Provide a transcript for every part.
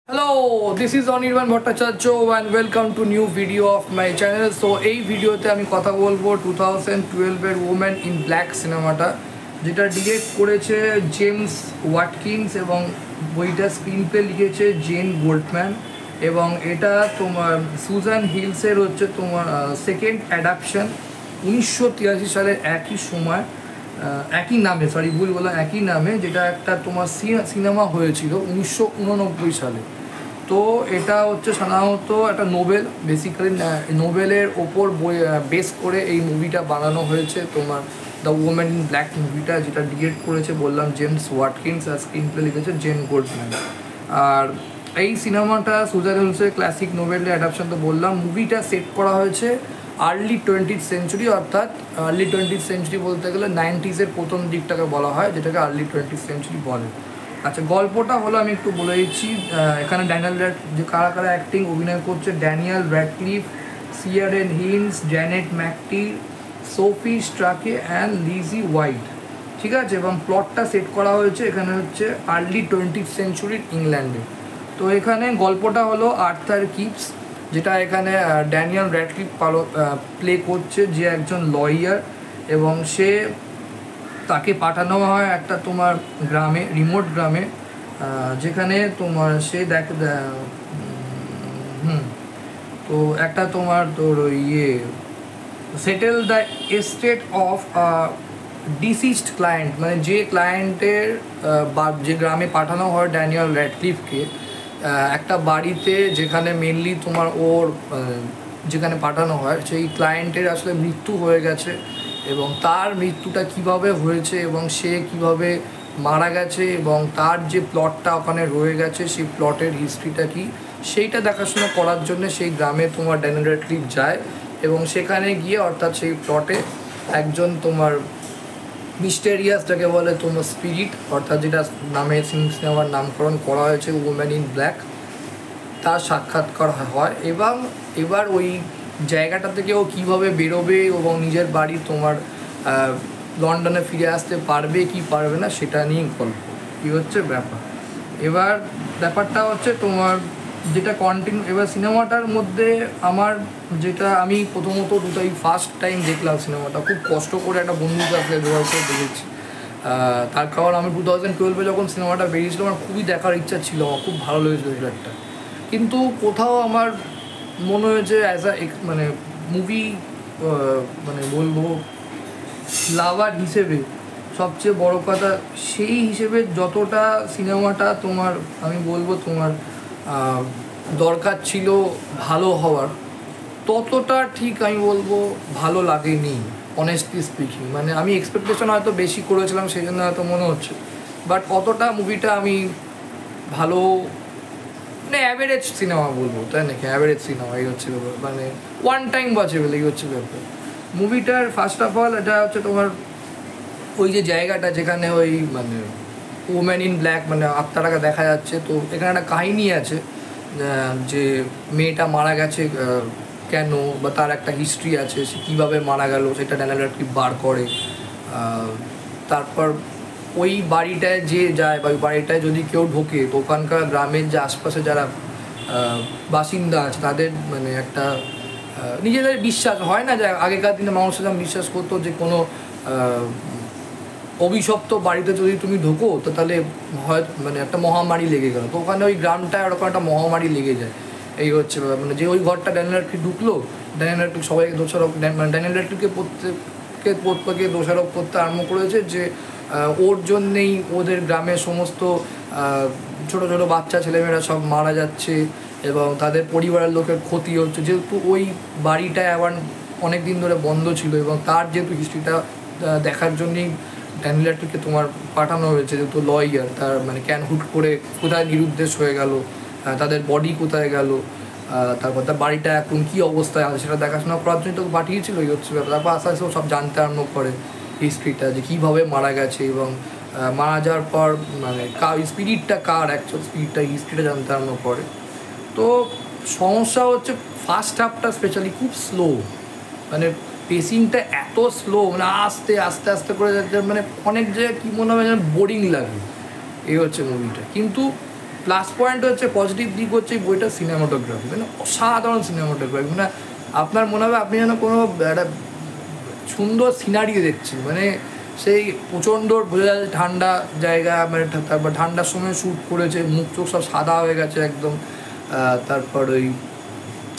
Hello, this is Anirban Bhattacharya and welcome to new video of my channel. So এই ভিডিওতে আমি কথা বলবো 2012 এর ওম্যান ইন ব্ল্যাক সিনেমাটা, যেটা ডিরেক্ট করেছে জেমস ওয়াটকিন্স এবং বইটা স্ক্রিনপ্লে লিখেছে জেন গোল্ডম্যান, এবং এটা তোমার সুজান হিলসের হচ্ছে তোমার সেকেন্ড অ্যাডাপশন 1983 সালের একই সময় একই নামে, ভুল বললাম, একই নামে, যেটা একটা তোমার সিনেমা হয়েছিল 1989 সালে। তো এটা হচ্ছে সাধারণত একটা নোবেল, বেসিক্যালি নোবেলের ওপর বই বেস করে এই মুভিটা বানানো হয়েছে। তোমার দ্য ওম্যান ইন ব্ল্যাক মুভিটা, যেটা ডিরেক্ট করেছে বললাম জেমস ওয়াটকিন্স, আর স্ক্রিনপ্লে লিখেছে জেন গোল্ডম্যান। আর এই সিনেমাটা সুজান হিলসের ক্লাসিক নোবেলের অ্যাডাপশন তো বললাম। মুভিটা সেট করা হয়েছে আর্লি 20th সেঞ্চুরি, অর্থাৎ আর্লি 20th সেঞ্চুরি বলতে গেলে 90s প্রথম দিকটাকে বলা হয়, যেটাকে আর্লি 20th সেঞ্চুরি বলে। আচ্ছা, গল্পটা হলো আমি একটু বলে দিচ্ছি। এখানে যে কারা কারা অ্যাক্টিং অভিনয় করছে: Daniel Radcliffe, Ciaran Hinds, Janet McTeer, Sophie Stuckey and Lizzie White, ঠিক আছে। এবং প্লটটা সেট করা হয়েছে এখানে হচ্ছে আর্লি 20th সেঞ্চুরির ইংল্যান্ডে। তো এখানে গল্পটা হলো আর্থার কিপস, যেটা এখানে ড্যানিয়েল র্যাডক্লিফ প্লে করছে, যে একজন লয়ার, এবং তাকে পাঠানো হয় একটা তোমার গ্রামে, রিমোট গ্রামে, যেখানে তোমার সে তো একটা তোমার তোর settle the estate of deceased client, মানে যে ক্লায়েন্টের বা যে গ্রামে পাঠানো হয় ড্যানিয়েল র্যাডক্লিফকে, একটা বাড়িতে, যেখানে মেনলি তোমার যেখানে পাঠানো হয় সেই ক্লায়েন্টের আসলে মৃত্যু হয়ে গেছে, এবং তার মৃত্যুটা কিভাবে হয়েছে এবং সে কিভাবে মারা গেছে, এবং তার যে প্লটটা ওখানে রয়ে গেছে সেই প্লটের হিস্ট্রিটা কি, সেইটা দেখাশোনা করার জন্য সেই গ্রামে তোমার ড্যানিয়েল র্যাডক্লিফ যায়। এবং সেখানে গিয়ে, অর্থাৎ সেই প্লটে একজন তোমার মিস্টেরিয়াস, যাকে বলে তোমার স্পিরিট, অর্থাৎ যেটা নামে সিনেমার নামকরণ করা হয়েছে ওম্যান ইন ব্ল্যাক, তার সাক্ষাৎকার হয়। এবং এবার ওই জায়গাটা থেকে ও কীভাবে বেরোবে এবং নিজের বাড়ি তোমার লন্ডনে ফিরে আসতে পারবে কি পারবে না, সেটা নিয়ে গল্প কী হচ্ছে ব্যাপার। এবার ব্যাপারটা হচ্ছে তোমার যেটা এবার সিনেমাটার মধ্যে আমার যেটা আমি প্রথমত ফার্স্ট টাইম দেখলাম সিনেমাটা, খুব কষ্ট করে একটা বন্ধুর কাছে জোগাড় করে দেখেছি। তার কারণ আমি 2012 যখন সিনেমাটা বেরিয়েছিল, আমার খুবই দেখার ইচ্ছা ছিল, আমার খুব ভালো লেগেছিল একটা, কিন্তু কোথাও আমার মনে হয়েছে মানে মুভি, মানে বলবো লাভার হিসেবে সবচেয়ে বড় কথা, সেই হিসেবে যতটা সিনেমাটা তোমার আমি বলবো তোমার দরকার ছিল ভালো হওয়ার, ততটা ঠিক আমি বলবো ভালো লাগেনি, অনেস্টলি স্পিকিং। মানে আমি এক্সপেকটেশন হয়তো বেশি করেছিলাম, সেই জন্য হয়তো মনে হচ্ছে, বাট অতটা মুভিটা আমি ভালো, মানে অ্যাভারেজ সিনেমা বলবো, তাই নাকি অ্যাভারেজ সিনেমা, এই হচ্ছে ব্যাপার, মানে ওয়ান টাইম ওয়াচেবল, এই হচ্ছে ব্যাপার মুভিটার। ফার্স্ট অফ অল এটা হচ্ছে তোমার ওই যে জায়গাটা যেখানে ওই মানে ওম্যান ইন ব্ল্যাক, মানে আত্মাটাকে দেখা যাচ্ছে। তো এখানে একটা কাহিনী আছে যে মেয়েটা মারা গেছে কেন, বা তার একটা হিস্ট্রি আছে, সে কীভাবে মারা গেল সেটা ড্যানিয়েল র্যাডক্লিফ বার করে। তারপর ওই বাড়িটায় যে যায়, বা ওই বাড়িটায় যদি কেউ ঢোকে, তো ওখানকার গ্রামের যে আশপাশে যারা বাসিন্দা আছে তাদের মানে একটা নিজেদের বিশ্বাস হয় না, যে আগেকার দিনে মানুষরা যেমন বিশ্বাস করতো যে কোনো অভিশপ্ত বাড়িতে যদি তুমি ঢোকো তো তাহলে হয় মানে একটা মহামারী লেগে গেলো, তো ওখানে ওই গ্রামটায় ওরকম একটা মহামারী লেগে যায়। এই হচ্ছে মানে যে ওই ঘরটা ড্যানিয়েল র্যাডক্লিফ ঢুকলো, ড্যানিয়েল র্যাডক্লিফ সবাইকে দোষারোপ, মানে ড্যানিয়েল র্যাডক্লিফকে প্রত্যেকে দোষারোপ করতে আরম্ভ করেছে যে ওর জন্যেই ওদের গ্রামের সমস্ত ছোটো ছোটো বাচ্চা ছেলেমেয়েরা সব মারা যাচ্ছে, এবং তাদের পরিবারের লোকের ক্ষতি হচ্ছে, যেহেতু ওই বাড়িটায় আবার অনেক দিন ধরে বন্ধ ছিল, এবং তার যেহেতু হিস্ট্রিটা দেখার জন্যই ড্যানিয়েল র্যাডক্লিফকে তোমার পাঠানো হয়েছে, যেহেতু লয়ার, তার মানে হুট করে কোথায় নিরুদ্দেশ হয়ে গেল, তাদের বডি কোথায় গেল, তারপর তার বাড়িটা এখন কী অবস্থায় আছে সেটা দেখাশোনা করার জন্য তো পাঠিয়েছিল, এই হচ্ছে ব্যাপার। তারপর আস্তে আস্তে সব জানতে আরম্ভ করে হিস্ট্রিটা, যে কীভাবে মারা গেছে, এবং মারা যাওয়ার পর মানে স্পিরিটটা কার, অ্যাকচুয়াল স্পিরিটটা, হিস্ট্রিটা জানতে আরম্ভ করে। তো সমস্যা হচ্ছে ফার্স্ট হাফটা স্পেশালি খুব স্লো, মানে পেসিংটা এত স্লো, মানে আস্তে আস্তে আস্তে করে যাচ্ছে, মানে অনেক জায়গায় কী মনে হয় যেন বোরিং লাগে, এই হচ্ছে মুভিটা। কিন্তু প্লাস পয়েন্ট হচ্ছে, পজিটিভ দিক হচ্ছে এই বইটার সিনেমাটোগ্রাফি, মানে অসাধারণ সিনেমাটোগ্রাফি। মানে আপনার মনে হবে আপনি যেন কোনো একটা সুন্দর সিনারি দেখছেন। মানে সেই প্রচণ্ড বোঝা যাচ্ছে ঠান্ডা জায়গা, মানে তারপর ঠান্ডার সময় শ্যুট করেছে, মুখ চোখ সব সাদা হয়ে গেছে একদম। তারপর ওই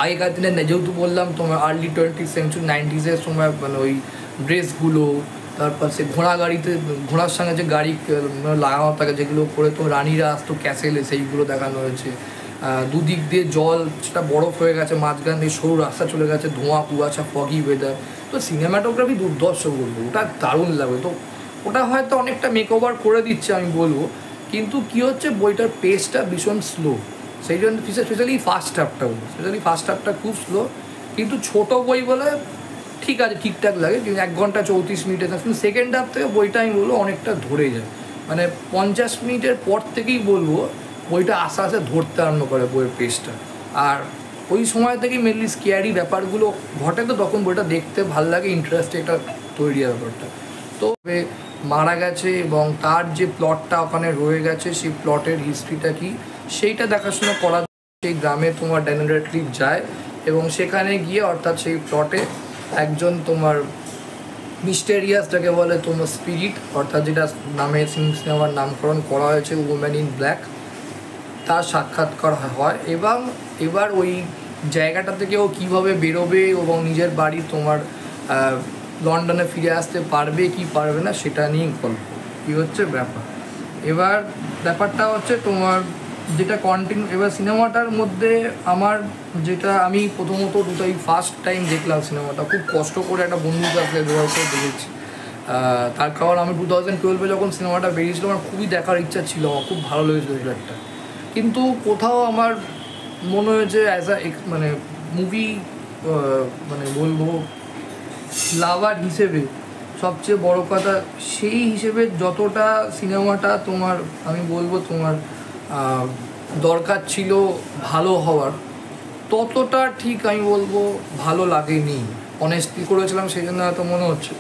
আগেকার দিনে যেহেতু বললাম তোমার আর্লি 20th সেঞ্চুরি 90s সময়, মানে ওই ড্রেসগুলো, তারপর সে ঘোড়া গাড়িতে ঘোড়ার সঙ্গে যে গাড়ি লাগানো থাকে যেগুলো করে তো রানীরা আসতো ক্যাসেলে, সেইগুলো দেখানো হয়েছে। দুদিক দিয়ে জল, সেটা বরফ হয়ে গেছে, মাঝখান দিয়ে সরু রাস্তা চলে গেছে, ধোঁয়া কুয়াশা, ফগি ওয়েদার। তো সিনেমাটোগ্রাফি দুর্ধর্ষ বলবো, ওটা দারুণ লাগবে। তো ওটা হয়তো অনেকটা মেকওভার করে দিচ্ছে আমি বলবো, কিন্তু কী হচ্ছে বইটার পেজটা ভীষণ স্লো। সেই জন্য স্পেশালি ফার্স্ট হাফটা বলবো, স্পেশালি ফার্স্ট হাফটা খুব স্লো। কিন্তু ছোটো বই বলে ঠিক আছে, ঠিকঠাক লাগে, কিন্তু 1 ঘন্টা 34 মিনিটের। কিন্তু সেকেন্ড হাফ থেকে বইটা আমি বলবো অনেকটা ধরে যায়, মানে 50 মিনিটের পর থেকেই বলবো বইটা আস্তে আস্তে ধরতে আরম্ভ করে বইয়ের পেজটা। আর ওই সময় থেকেই মেনলি স্কেয়ারি ব্যাপারগুলো ঘটে, তো তখন বইটা দেখতে ভালো লাগে, ইন্টারেস্টে একটা তৈরি হয় ব্যাপারটা। তো মারা গেছে এবং তার যে প্লটটা ওখানে রয়ে গেছে, সেই প্লটের হিস্ট্রিটা কি সেইটা দেখাশোনা করার সেই গ্রামে তোমার ড্যানিয়েল র্যাডক্লিফ যায়, এবং সেখানে গিয়ে অর্থাৎ সেই প্লটে একজন তোমার মিস্টেরিয়াসটাকে বলে তোমার স্পিরিট, অর্থাৎ যেটা নামে সিনেমার নামকরণ করা হয়েছে উমেন ইন ব্ল্যাক, তার সাক্ষাৎকার হয়। এবং এবার ওই জায়গাটা থেকে ও কীভাবে বেরোবে এবং নিজের বাড়ি তোমার লন্ডনে ফিরে আসতে পারবে কি পারবে না সেটা নিয়ে গল্প। কী হচ্ছে ব্যাপার, এবার ব্যাপারটা হচ্ছে তোমার যেটা কন্টিনিউ। এবার সিনেমাটার মধ্যে আমার যেটা আমি প্রথমত দুটাই ফার্স্ট টাইম দেখলাম সিনেমাটা, খুব কষ্ট করে একটা বন্ধুর কাছে ব্যবহার করে দেখেছি। তার কারণ আমি 2012 যখন সিনেমাটা বেরিয়েছিল আমার খুবই দেখার ইচ্ছা ছিল, আমার খুব ভালো লেগেছিল একটা। কিন্তু কোথাও আমার মনে হয়েছে অ্যাজ আ মানে মুভি, মানে বলবো লাভার হিসেবে সবচেয়ে বড় কথা, সেই হিসেবে যতটা সিনেমাটা তোমার আমি বলবো তোমার দরকার ছিল ভালো হওয়ার, ততটা ঠিক আমি বলবো ভালো লাগেনি। অনেস্টলি করেছিলাম সেই জন্য হয়তো মনে হচ্ছে,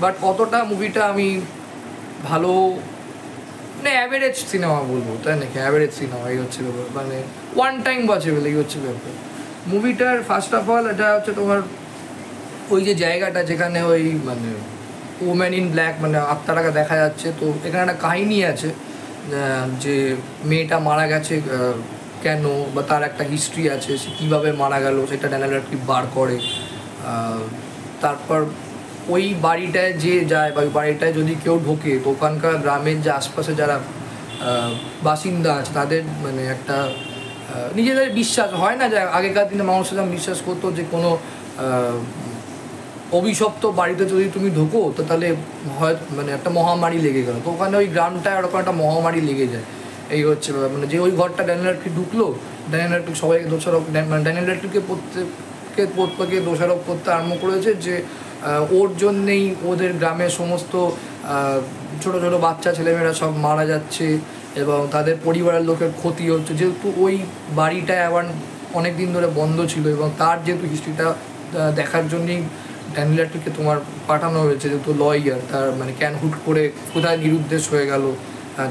বাট অতটা মুভিটা আমি ভালো, মানে অ্যাভারেজ সিনেমা বলবো, তাই নাকি অ্যাভারেজ সিনেমা, এই হচ্ছে ব্যাপার। মানে ওয়ান টাইম ওয়াচেবল, এই হচ্ছে ব্যাপার মুভিটার। ফার্স্ট অফ অল এটা হচ্ছে তোমার ওই যে জায়গাটা যেখানে ওই মানে ওমেন ইন ব্ল্যাক, মানে আত্মাটাকে দেখা যাচ্ছে। তো এখানে একটা কাহিনী আছে যে মেয়েটা মারা গেছে কেন, বা তার একটা হিস্ট্রি আছে, সে কীভাবে মারা গেল সেটা ড্যানিয়েল র্যাডক্লিফ বার করে। তারপর ওই বাড়িটায় যে যায় বা ওই বাড়িটায় যদি কেউ ঢোকে, তো ওখানকার গ্রামের যে আশপাশে যারা বাসিন্দা আছে তাদের মানে একটা নিজেদের বিশ্বাস হয় না, যে আগেকার দিনে মানুষরা বিশ্বাস করতো যে কোনো অভিশপ্ত বাড়িতে যদি তুমি ঢোকো তো তাহলে হয় মানে একটা মহামারী লেগে গেল। তো ওখানে ওই গ্রামটায় ওরকম একটা মহামারী লেগে যায়, এই হচ্ছে মানে যে ওই ঘরটা ড্যানিয়েল র্যাডক্লিফ ঢুকলো, ড্যানিয়েল র্যাডক্লিফ সবাইকে দোষারোপ, মানে ড্যানিয়েল র্যাডক্লিফকে প্রত্যেকে দোষারোপ করতে আরম্ভ করেছে যে ওর জন্যেই ওদের গ্রামের সমস্ত ছোটো ছোটো বাচ্চা ছেলেমেয়েরা সব মারা যাচ্ছে এবং তাদের পরিবারের লোকের ক্ষতি হচ্ছে, যেহেতু ওই বাড়িটা আবার অনেক দিন ধরে বন্ধ ছিল এবং তার যেহেতু হিস্ট্রিটা দেখার জন্যই ড্যানিয়েল র্যাডক্লিফকে তোমার পাঠানো হয়েছে, যেহেতু লয়ার, তার মানে ক্যান হুট করে কোথায় নিরুদ্দেশ হয়ে গেল,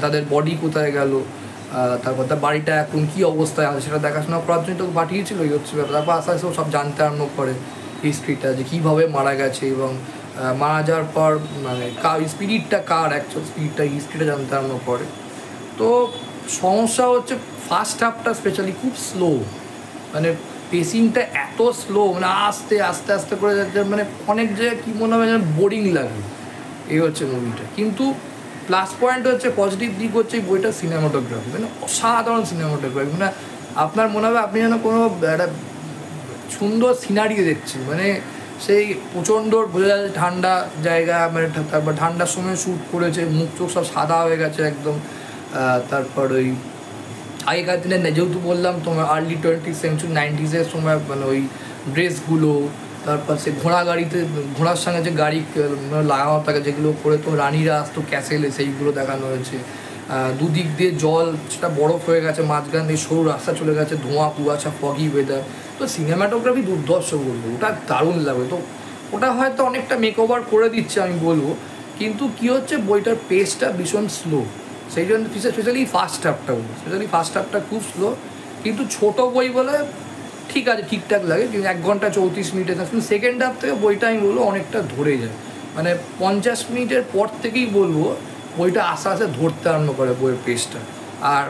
তাদের বডি কোথায় গেল, তারপর তার বাড়িটা এখন কী অবস্থায় আছে সেটা দেখাশোনা করার জন্য তো পাঠিয়েছিল, এই হচ্ছে ব্যাপার। তারপর আস্তে আস্তে সব জানতে আরম্ভ করে হিস্ট্রিটা, যে কীভাবে মারা গেছে এবং মারা যাওয়ার পর মানে স্পিরিটটা কার, অ্যাকচুয়াল স্পিরিটটা, হিস্ট্রিটা জানতে আরম্ভ করে। তো সমস্যা হচ্ছে ফার্স্ট হাফটা স্পেশালি খুব স্লো, মানে পেসিংটা এত স্লো, মানে আস্তে আস্তে আস্তে করে যাচ্ছে, মানে অনেক জায়গায় কী মনে হয় যেন বোরিং লাগে, এই হচ্ছে মুভিটা। কিন্তু প্লাস পয়েন্ট হচ্ছে, পজিটিভ দিক হচ্ছে এই বইটার সিনেমাটোগ্রাফি, মানে অসাধারণ সিনেমাটোগ্রাফি। মানে আপনার মনে হবে আপনি যেন কোনো একটা সুন্দর সিনারি দেখছেন। মানে সেই প্রচণ্ড বোঝা যাচ্ছে ঠান্ডা জায়গা, মানে তারপর ঠান্ডার সময় শ্যুট করেছে, মুখ চোখ সব সাদা হয়ে গেছে একদম। তারপর ওই আগেকার দিনে যেহেতু বললাম তোমার আর্লি 20th সেঞ্চুরি 90s সময়, মানে ওই ড্রেসগুলো, তারপর সে ঘোড়া গাড়িতে ঘোড়ার সঙ্গে যে গাড়ি লাগানো থাকে যেগুলো করে তো রানীরা আসতো ক্যাসেলে, সেইগুলো দেখানো হয়েছে। দুদিক দিয়ে জল, সেটা বরফ হয়ে গেছে, মাঝখান দিয়ে সরু রাস্তা চলে গেছে, ধোঁয়া কুয়াশা, ফগি ওয়েদার। তো সিনেমাটোগ্রাফি দুর্ধর্ষ বলবো, ওটা দারুণ লাগবে। তো ওটা হয়তো অনেকটা মেকওভার করে দিচ্ছে আমি বলবো, কিন্তু কী হচ্ছে বইটার পেজটা ভীষণ স্লো, সেই জন্য স্পেশালি ফার্স্ট হাফটা বলবো, স্পেশালি ফার্স্ট হাফটা খুব স্লো, কিন্তু ছোটো বই বলে ঠিক আছে, ঠিকঠাক লাগে, কিন্তু 1 ঘন্টা 34 মিনিটে, কিন্তু সেকেন্ড হাফ থেকে বইটা আমি বলবো অনেকটা ধরে যায়, মানে 50 মিনিটের পর থেকেই বলবো বইটা আস্তে আস্তে ধরতে আরম্ভ করে বইয়ের পেজটা। আর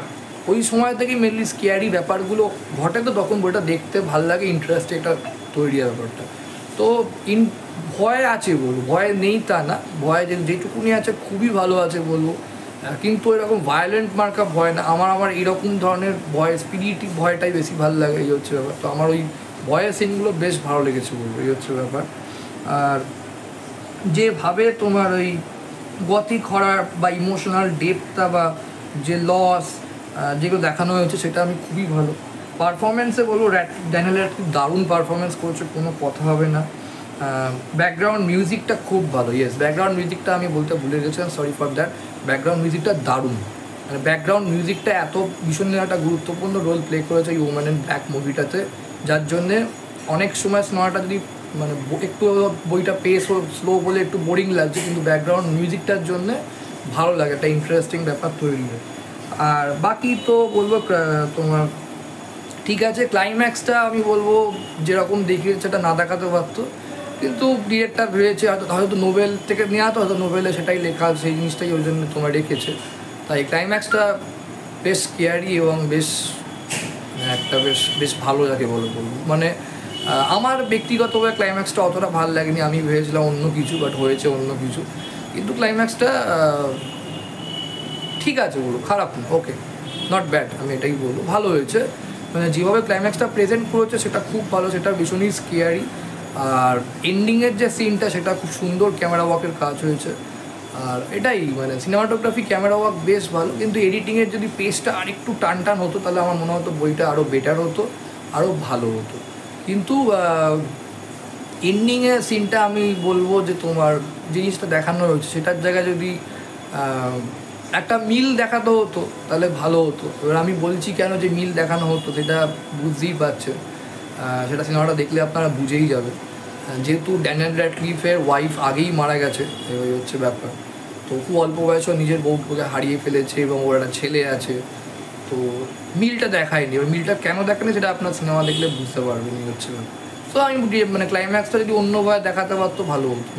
ওই সময় থেকেই মেনলি স্কেয়ারি ব্যাপারগুলো ঘটে, তো তখন বইটা দেখতে ভাল লাগে, ইন্টারেস্ট এটা তৈরি হয় ব্যাপারটা। তো ভয় আছে বলবো, ভয় নেই তা না, ভয় যেটুকুনি আছে খুবই ভালো আছে বলবো, কিন্তু এরকম ভায়োলেন্ট মার্কা ভয় না। আমার এরকম ধরনের ভয়, স্পিরিটিক ভয়টাই বেশি ভালো লাগে, এই হচ্ছে ব্যাপার। তো আমার ওই ভয়ের সিনগুলো বেশ ভালো লেগেছে বলবো, এই হচ্ছে ব্যাপার। আর যেভাবে তোমার ওই গতিক হরার বা ইমোশনাল ডেপথটা বা যে লস যেগুলো দেখানো হয়েছে সেটা আমি খুবই ভালো। পারফরমেন্সে বলবো ড্যানিয়েল র্যাডক্লিফ দারুণ পারফরমেন্স করেছে, কোনো কথা হবে না। ব্যাকগ্রাউন্ড মিউজিকটা খুব ভালো, ইয়েস ব্যাকগ্রাউন্ড মিউজিকটা আমি বলতে ভুলে গেছিলাম, সরি ফর দ্যাট। ব্যাকগ্রাউন্ড মিউজিকটা দারুণ, মানে ব্যাকগ্রাউন্ড মিউজিকটা এত ভীষণ একটা গুরুত্বপূর্ণ রোল প্লে করেছে এই ওম্যান ইন ব্ল্যাক মুভিটাতে, যার জন্যে অনেক সময় সিনেমাটা যদি মানে একটু বইটা পেস স্লো বলে একটু বোরিং লাগছে, কিন্তু ব্যাকগ্রাউন্ড মিউজিকটার জন্যে ভালো লাগে, একটা ইন্টারেস্টিং ব্যাপার তৈরি হয়। আর বাকি তো বলবো তোমার ঠিক আছে, ক্লাইম্যাক্সটা আমি বলবো যেরকম দেখিয়েছে সেটা না দেখাতে পারতো, কিন্তু ডিরেক্টর ভেবেছে হয়তো নোবেল থেকে নেওয়া, তো হয়তো নোবেলে সেটাই লেখা, সেই জিনিসটাই ওই জন্য তোমার রেখেছে। তাই ক্লাইম্যাক্সটা বেশ স্কেয়ারি এবং বেশ একটা বেশ বেশ ভালো যাকে বলবো, মানে আমার ব্যক্তিগতভাবে ক্লাইম্যাক্সটা অতটা ভালো লাগেনি, আমি ভেবেছিলাম অন্য কিছু, বাট হয়েছে অন্য কিছু। কিন্তু ক্লাইম্যাক্সটা ঠিক আছে বলবো, খারাপ না, ওকে, নট ব্যাড, আমি এটাই বলবো, ভালো হয়েছে। মানে যেভাবে ক্লাইম্যাক্সটা প্রেজেন্ট করেছে সেটা খুব ভালো, সেটা ভীষণই স্কেয়ারি। আর এন্ডিংয়ের যে সিনটা সেটা খুব সুন্দর ক্যামেরা ওয়ার্কের কাজ হয়েছে। আর এটাই মানে সিনেমাটোগ্রাফি, ক্যামেরা ওয়ার্ক বেশ ভালো, কিন্তু এডিটিংয়ের যদি পেজটা আরেকটু টান টান হতো তাহলে আমার মনে হতো বইটা আরও বেটার হতো, আরও ভালো হতো। কিন্তু এন্ডিংয়ের সিনটা আমি বলবো যে তোমার জিনিসটা দেখানো হয়েছে সেটার জায়গায় যদি একটা মিল দেখাতে হতো তাহলে ভালো হতো। এবার আমি বলছি কেন যে মিল দেখানো হতো সেটা বুঝতেই পারছে, সেটা সিনেমাটা দেখলে আপনারা বুঝেই যাবে। যেহেতু ড্যানিয়েল র্যাডক্লিফের ওয়াইফ আগেই মারা গেছে, এই হচ্ছে ব্যাপার। তো খুব অল্প বয়সে নিজের বউকে হারিয়ে ফেলেছে এবং ওর একটা ছেলে আছে, তো মিলটা দেখায়নি। এবার মিলটা কেন দেখায়নি সেটা আপনার সিনেমা দেখলে বুঝতে পারবেন, এই হচ্ছে ব্যাপার। তো আমি মানে ক্লাইম্যাক্সটা যদি অন্যভাবে দেখাতে পারতো ভালো হতো,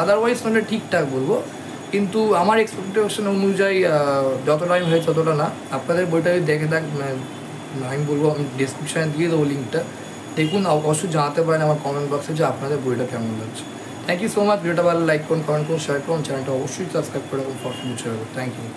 আদারওয়াইজ মানে ঠিকঠাক বলবো। কিন্তু আমার এক্সপেকটেশন অনুযায়ী যতটা আমি হয়েছে ততটা না। আপনাদের বইটা যদি দেখে থাক, আমি বলবো আমি ডিসক্রিপশানে দিয়ে দেবো লিঙ্কটা, দেখুন, অবশ্যই জানাতে পারেন আমার কমেন্ট বক্সে যে আপনাদের বইটা কেমন লাগছে। Thank you so much. ভিডিওটা ভালো লাইক করুন, কমেন্ট করুন, শেয়ার করুন, চ্যানেলটা অবশ্যই সাবস্ক্রাইব করে রাখুন ফর ফিউচার। Thank you.